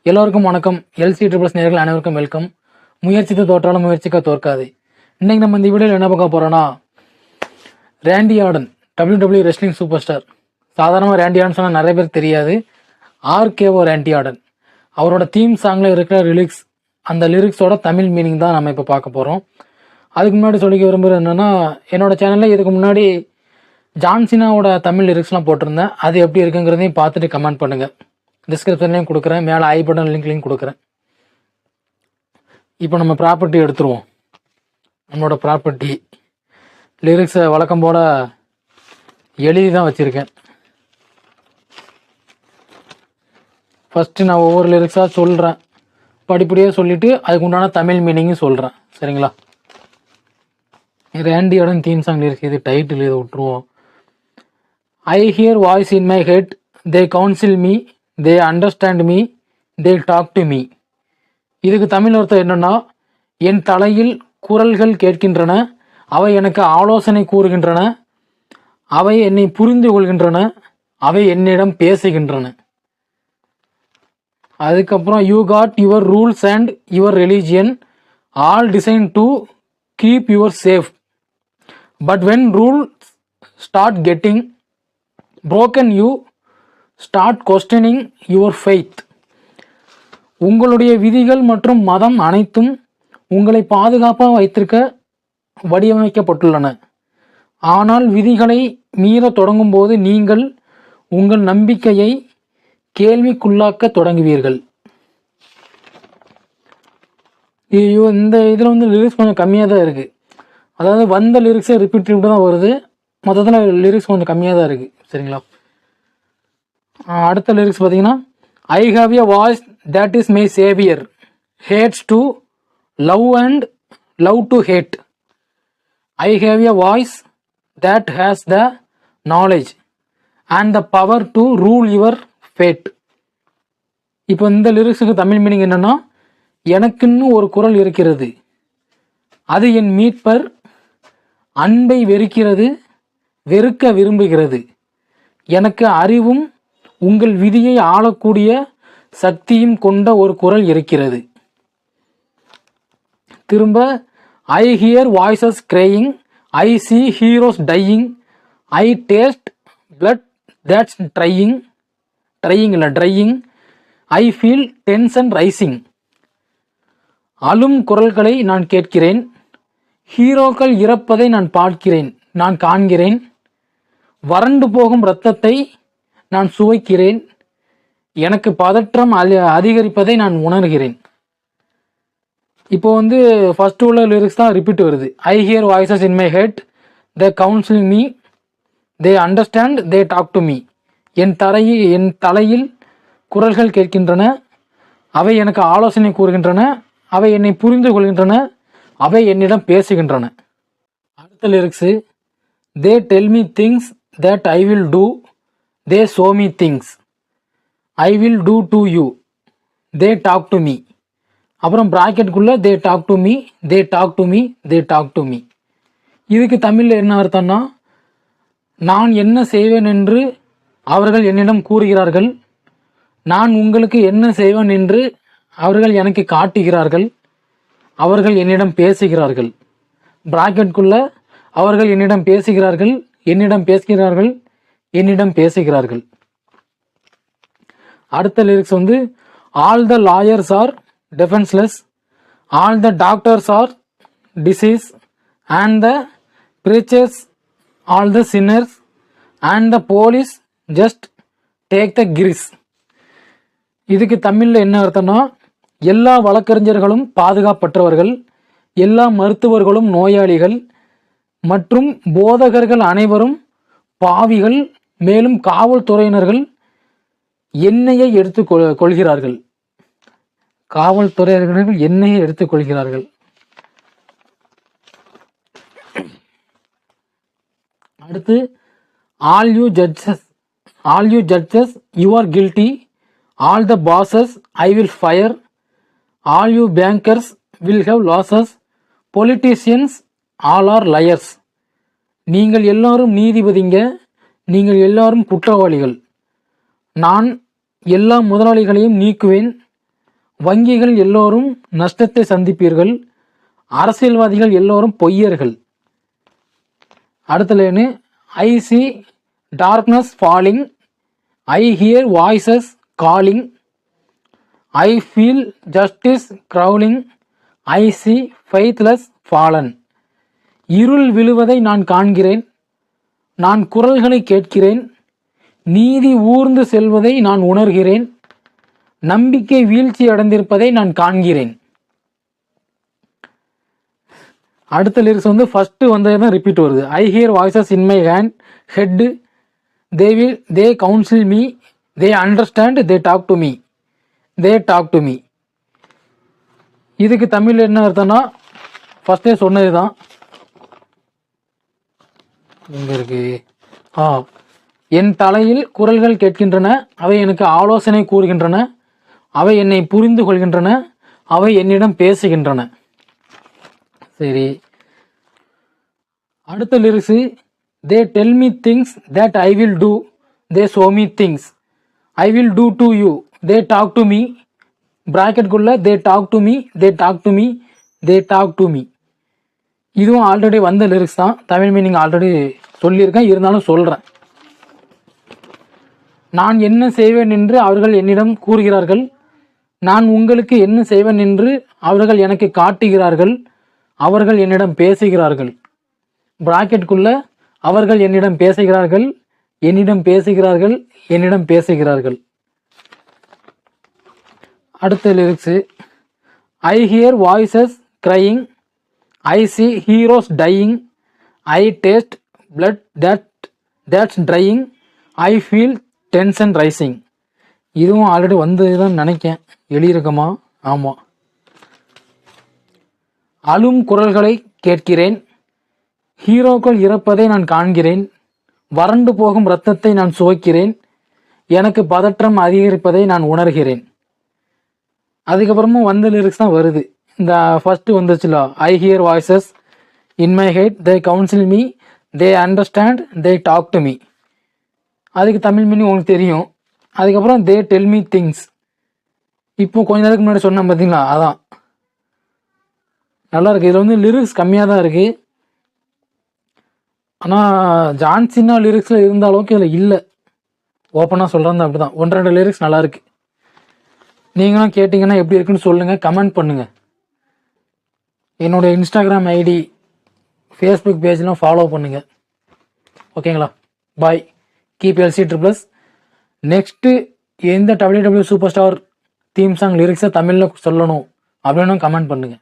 எல்லோருக்கும் வணக்கம். LC triples நேயர்கள் அனைவருக்கும் வெல்கம். முயற்சித்து தோற்றாலும் முயற்சிக்க தோற்காது. இன்னைக்கு நம்ம இந்த வீடியோவில் என்ன பார்க்க போறோம்னா, Randy Orton WWE wrestling superstar. சாதாரணமாக ரேண்டி ஆர்டன் சொன்னால் நிறைய பேர் தெரியாது. RKO ரேண்டி ஆர்டன் அவரோட தீம் சாங்கில் இருக்கிற லிரிக்ஸ், அந்த லிரிக்ஸோட தமிழ் மீனிங் தான் நம்ம இப்போ பார்க்க போகிறோம். அதுக்கு முன்னாடி சொல்லிக்க விரும்புகிறது என்னென்னா, என்னோட சேனலில் இதுக்கு முன்னாடி ஜான்சினாவோட தமிழ் லிரிக்ஸ்லாம் போட்டிருந்தேன். அது எப்படி இருக்குங்கிறதையும் பார்த்துட்டு கமெண்ட் பண்ணுங்கள். டிஸ்கிரிப்ஷன்லையும் கொடுக்குறேன், மேலே ஐ பட்டன் லிங்க்லையும் கொடுக்குறேன். இப்போ நம்ம ப்ராப்பர்ட்டி எடுத்துருவோம். நம்மளோட ப்ராப்பர்ட்டி லிரிக்ஸை வழக்கம் போல் எழுதி தான் வச்சுருக்கேன். ஃபஸ்ட்டு நான் ஒவ்வொரு லிரிக்ஸாக சொல்கிறேன், படிப்படியாக சொல்லிவிட்டு அதுக்கு உண்டான தமிழ் மீனிங்கும் சொல்கிறேன். சரிங்களா? Randy Orton theme song lyrics, இது டைட்டில், இதை விட்டுருவோம். I hear voices in my head, they counsel me, they understand me, they talk to me. இதுக்கு தமிழ் அர்த்தம் என்னன்னா, என் தலையில் குரல்கள் கேட்கின்றன, அவை எனக்கு ஆலோசனை கூறுகின்றன, அவை என்னை புரிந்து கொள்கின்றன, அவை என்னிடம் பேசுகின்றன. அதுக்கப்புறம் you got your rules and your religion, all design to keep your safe, but when rules start getting broken you start questioning your faith. உங்களுடைய விதிகள் மற்றும் மதம் அனைத்தும் உங்களை பாதுகாப்பாக வைத்திருக்க வடிவமைக்கப்பட்டுள்ளன. ஆனால் விதிகளை மீற தொடங்கும் போது நீங்கள் உங்கள் நம்பிக்கையை கேள்விக்குள்ளாக்க தொடங்குவீர்கள். இந்த இதில் வந்து லிரிக்ஸ் கொஞ்சம் கம்மியாக தான் இருக்குது. அதாவது வந்த லிரிக்ஸே ரிப்பீட் தான் வருது. மொத்தத்தில் லிரிக்ஸ் கொஞ்சம் கம்மியாக தான் இருக்குது. சரிங்களா? அடுத்த லிரிக்ஸ் பார்த்தீங்கன்னா, I have a voice that is my Xavier, hats to love and love to hate. I have a voice that has the knowledge and the power to rule your fat. இப்போ இந்த லிரிக்ஸுக்கு Tamil meaning என்னன்னா, எனக்குன்னு ஒரு குரல் இருக்கிறது, அது என் மீட்பர், அன்பை வெறுக்கிறது, வெறுக்க விரும்புகிறது, எனக்கு அறிவும் உங்கள் விதியை ஆளக்கூடிய சக்தியும் கொண்ட ஒரு குரல் இருக்கிறது. திரும்ப, I hear voices crying, I see heroes dying, I taste blood that's drying இல்லை drying, I feel tension rising. அழும் குரல்களை நான் கேட்கிறேன், ஹீரோக்கள் இறப்பதை நான் பார்க்கிறேன், நான் காண்கிறேன், வறண்டு போகும் இரத்தத்தை நான் சுவைக்கிறேன், எனக்கு பதற்றம் அதிகரிப்பதை நான் உணர்கிறேன். இப்போ வந்து ஃபர்ஸ்ட் உள்ள லிரிக்ஸ் தான் ரிப்பீட் வருது. I hear voices in my head, they counsel me, they understand, they talk to me. என் தலையில் குரல்கள் கேட்கின்றன, அவை எனக்கு ஆலோசனை கூறுகின்றன, அவை என்னை புரிந்து கொள்கின்றன, அவை என்னிடம் பேசுகின்றன. அடுத்த lyrics, they tell me things that I will do, they show me things I will do to you, they talk to me. அப்புறம் பிராக்கெட்டுக்குள்ள they talk to me, they talk to me, they talk to me. இதுக்கு தமிழில் என்ன அர்த்தம்னா, நான் என்ன செய்வேன் என்று அவர்கள் என்னிடம் கூறுகிறார்கள், நான் உங்களுக்கு என்ன செய்வேன் என்று அவர்கள் எனக்கு காட்டுகிறார்கள், அவர்கள் என்னிடம் பேசுகிறார்கள். பிராக்கெட்டுக்குள்ள அவர்கள் என்னிடம் பேசுகிறார்கள், என்னிடம் பேசுகிறார்கள், என்னிடம் பேசுகிறார்கள். அடுத்த லிரிக்ஸ் வந்து, all the lawyers are defenceless, all the doctors are disease, and the preachers, all the sinners, and the police just take the grease. இதுக்கு தமிழில் என்ன அர்த்தம்னா, எல்லா வழக்கறிஞர்களும் பாதுகாப்பற்றவர்கள், எல்லா மருத்துவர்களும் நோயாளிகள், மற்றும் போதகர்கள் அனைவரும் பாவிகள், மேலும் காவல்துறையினர்கள் எண்ணெயை எடுத்துக் கொள்கிறார்கள். காவல்துறையினர்கள் எண்ணெயை எடுத்துக் கொள்கிறார்கள். அடுத்து, all you judges you are guilty, all the bosses I will fire, all you bankers will have losses, politicians all R liars. நீங்கள் எல்லாரும் நீதிபதிங்க, நீங்கள் எல்லாரும் குற்றவாளிகள், நான் எல்லா முதலாளிகளையும் நீக்குவேன், வங்கிகள் எல்லோரும் நஷ்டத்தை சந்திப்பீர்கள். அரசியல்வாதிகள் எல்லோரும் பொய்யர்கள். அடுத்த line I see darkness falling, I hear voices calling, I feel justice crawling, I see faithless fallen. இருள் விழுவதை நான் காண்கிறேன், நான் குரல்களை கேட்கிறேன், நீதி ஊர்ந்து செல்வதை நான் உணர்கிறேன், நம்பிக்கை வீழ்ச்சி அடைந்திருப்பதை நான் காண்கிறேன். அடுத்த லிரிக்ஸ் வந்து ஃபர்ஸ்ட் வந்தது தான் ரிப்பீட் வருது. I hear voices in my head, they counsel me, they understand, they talk to me. இதுக்கு தமிழ் என்ன அர்த்தம்னா ஃபர்ஸ்டே சொன்னது தான். எங்க இருக்கு? என் தலையில் குரல்கள் கேட்கின்றன, அவை எனக்கு ஆலோசனை கூறுகின்றன, அவை என்னை புரிந்து கொள்கின்றன, அவை என்னிடம் பேசுகின்றன. சரி, அடுத்த lyrics they tell me things that I will do, they show me things I will do to you, they talk to me. பிராக்கெட்குள்ள they talk to me, they talk to me, they talk to me. இதுவும் already வந்த lyrics தான். Tamil meaning already சொல்லியிருக்கேன், இருந்தாலும் சொல்கிறேன். நான் என்ன செய்வேன் என்று அவர்கள் என்னிடம் கூறுகிறார்கள், நான் உங்களுக்கு என்ன செய்வேன் என்று அவர்கள் எனக்கு காட்டுகிறார்கள், அவர்கள் என்னிடம் பேசுகிறார்கள். பிராக்கெட்டுக்குள்ள அவர்கள் என்னிடம் பேசுகிறார்கள், என்னிடம் பேசுகிறார்கள், என்னிடம் பேசுகிறார்கள். அடுத்த lyrics I hear voices crying, I see heroes dying, I taste blood that's drying, I feel tension rising. இதுவும் ஆல்ரெடி வந்தது தான் நினைக்கேன், எழுதியிருக்கமா? ஆமாம். அழும் குரல்களை கேட்கிறேன், ஹீரோக்கள் இறப்பதை நான் காண்கிறேன், வறண்டு போகும் இரத்தத்தை நான் சுவைக்கிறேன், எனக்கு பதற்றம் அதிகரிப்பதை நான் உணர்கிறேன். அதுக்கப்புறமும் வந்த லிரிக்ஸ் தான் வருது. இந்த ஃபர்ஸ்ட் வந்துச்சுல, I hear voices in my head, they counsel me, they understand, they talk to me. அதுக்கு தமிழ் மீனிங் உங்களுக்கு தெரியும். அதுக்கப்புறம் தே டெல் மீ திங்ஸ், இப்போ கொஞ்ச நேரத்துக்கு முன்னாடி சொன்னேன் பார்த்தீங்களா, அதான் நல்லா இருக்குது. இதில் வந்து லிரிக்ஸ் கம்மியாக தான் இருக்குது, ஆனால் ஜான்சின்னா லிரிக்ஸில் இருந்த அளவுக்கு இதில் இல்லை. ஓப்பனாக சொல்கிறது அப்படி தான். 1-2 லிரிக்ஸ் நல்லாயிருக்கு. நீங்களும் கேட்டிங்கன்னா எப்படி இருக்குன்னு சொல்லுங்கள், கமெண்ட் பண்ணுங்கள். என்னோடய இன்ஸ்டாகிராம் ஐடி, ஃபேஸ்புக் பேஜ்லாம் ஃபாலோ பண்ணுங்கள். ஓகேங்களா? பாய். Keep LC++. நெக்ஸ்ட்டு எந்த WW superstar theme song லிரிக்ஸை தமிழில் சொல்லணும் அப்படின்னு கமெண்ட் பண்ணுங்கள்.